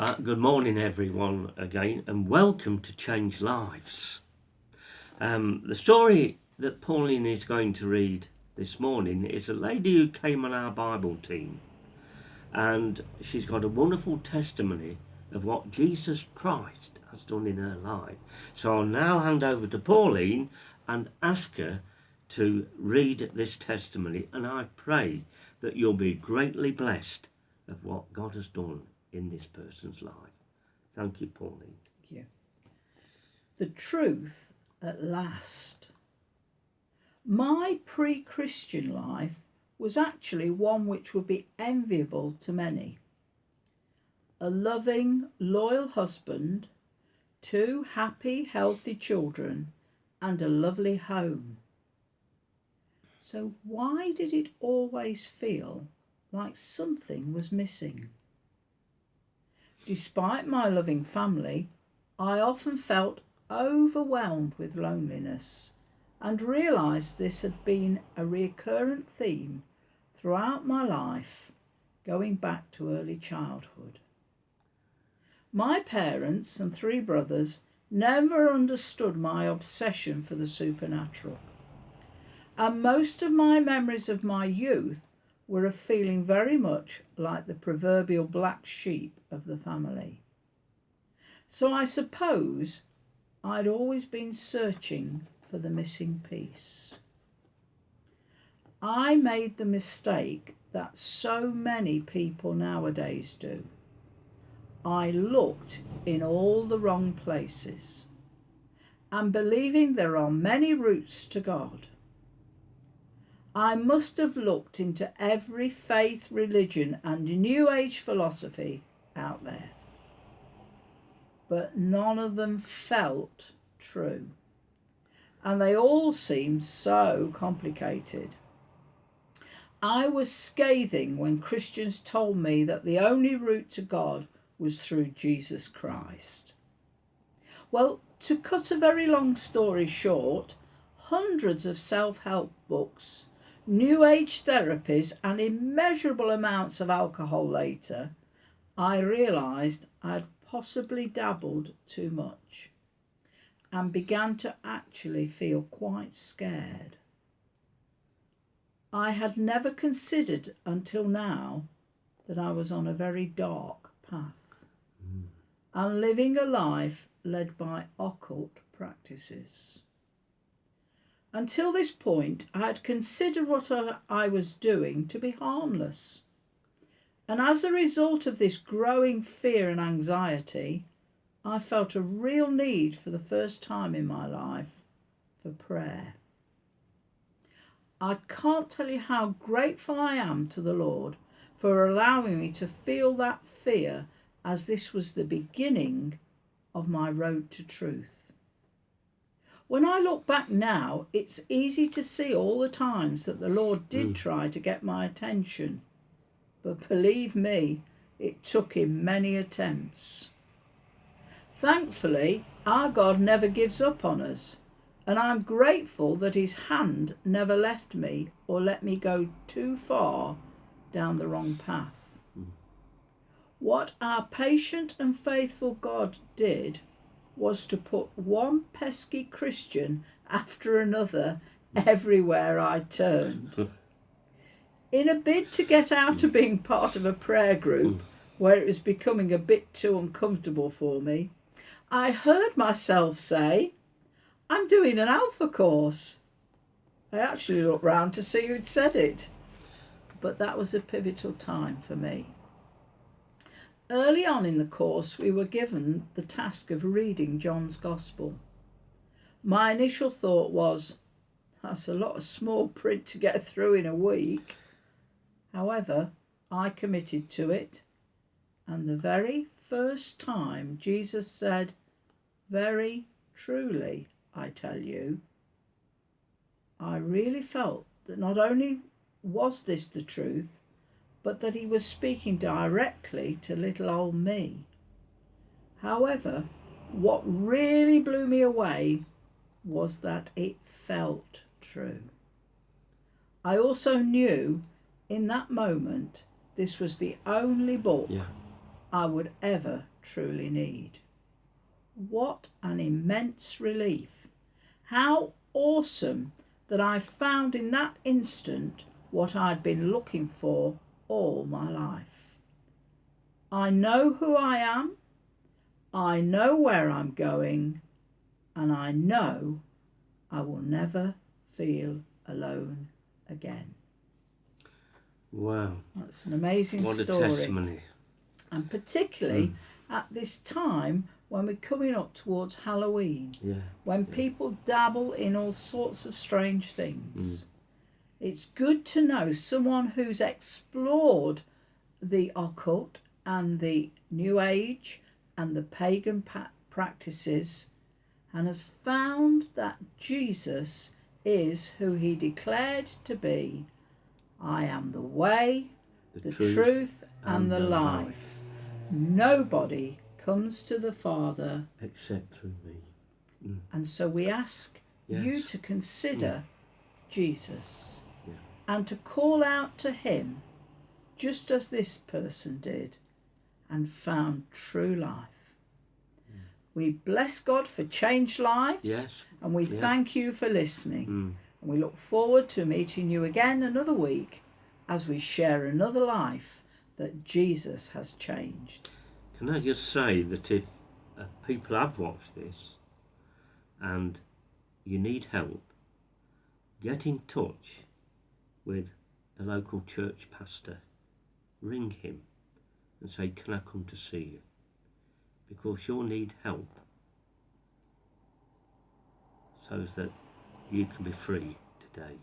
Good morning, everyone, again, and welcome to Change Lives. The story that Pauline is going to read this morning is a lady who came on our Bible team, and she's got a wonderful testimony of what Jesus Christ has done in her life. So I'll now hand over to Pauline and ask her to read this testimony, and I pray that you'll be greatly blessed of what God has done in this person's life. Thank you, Pauline. Thank you. The truth at last. My pre-Christian life was actually one which would be enviable to many. A loving, loyal husband, 2 happy, healthy children, and a lovely home. So why did it always feel like something was missing? Despite my loving family, I often felt overwhelmed with loneliness and realised this had been a recurrent theme throughout my life, going back to early childhood. My parents and 3 brothers never understood my obsession for the supernatural, and most of my memories of my youth were of feeling very much like the proverbial black sheep of the family. So I suppose I'd always been searching for the missing piece. I made the mistake that so many people nowadays do. I looked in all the wrong places, and believing there are many routes to God, I must have looked into every faith, religion and New Age philosophy out there. But none of them felt true. And they all seemed so complicated. I was scathing when Christians told me that the only route to God was through Jesus Christ. Well, to cut a very long story short, hundreds of self-help books, New Age therapies and immeasurable amounts of alcohol later, I realised I'd possibly dabbled too much and began to actually feel quite scared. I had never considered until now that I was on a very dark path and living a life led by occult practices. Until this point, I had considered what I was doing to be harmless. And as a result of this growing fear and anxiety, I felt a real need for the first time in my life for prayer. I can't tell you how grateful I am to the Lord for allowing me to feel that fear, as this was the beginning of my road to truth. When I look back now, it's easy to see all the times that the Lord did try to get my attention. But believe me, it took him many attempts. Thankfully, our God never gives up on us, and I'm grateful that his hand never left me or let me go too far down the wrong path. What our patient and faithful God did was to put one pesky Christian after another everywhere I turned. In a bid to get out of being part of a prayer group where it was becoming a bit too uncomfortable for me, I heard myself say, "I'm doing an Alpha course." I actually looked round to see who'd said it, but that was a pivotal time for me. Early on in the course, we were given the task of reading John's Gospel. My initial thought was, that's a lot of small print to get through in a week. However, I committed to it, and the very first time Jesus said, "Very truly, I tell you," I really felt that not only was this the truth, but that he was speaking directly to little old me. However, what really blew me away was that it felt true. I also knew in that moment this was the only book I would ever truly need. What an immense relief. How awesome that I found in that instant what I'd been looking for all my life. I know who I am, I know where I'm going, and I know I will never feel alone again. Wow. That's an amazing What story. a testimony. And particularly at this time when we're coming up towards Halloween, when people dabble in all sorts of strange things. It's good to know someone who's explored the occult and the New Age and the pagan practices and has found that Jesus is who he declared to be. I am the way, the truth and the life. Nobody comes to the Father except through me. And so we ask you to consider Jesus and to call out to him just as this person did and found true life. We bless God for changed lives and we thank you for listening. And we look forward to meeting you again another week as we share another life that Jesus has changed. Can I just say that if people have watched this and you need help, get in touch with a local church pastor. Ring him and say, can I come to see you? Because you'll need help so that you can be free today.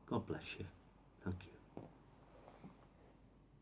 God bless you. Thank you.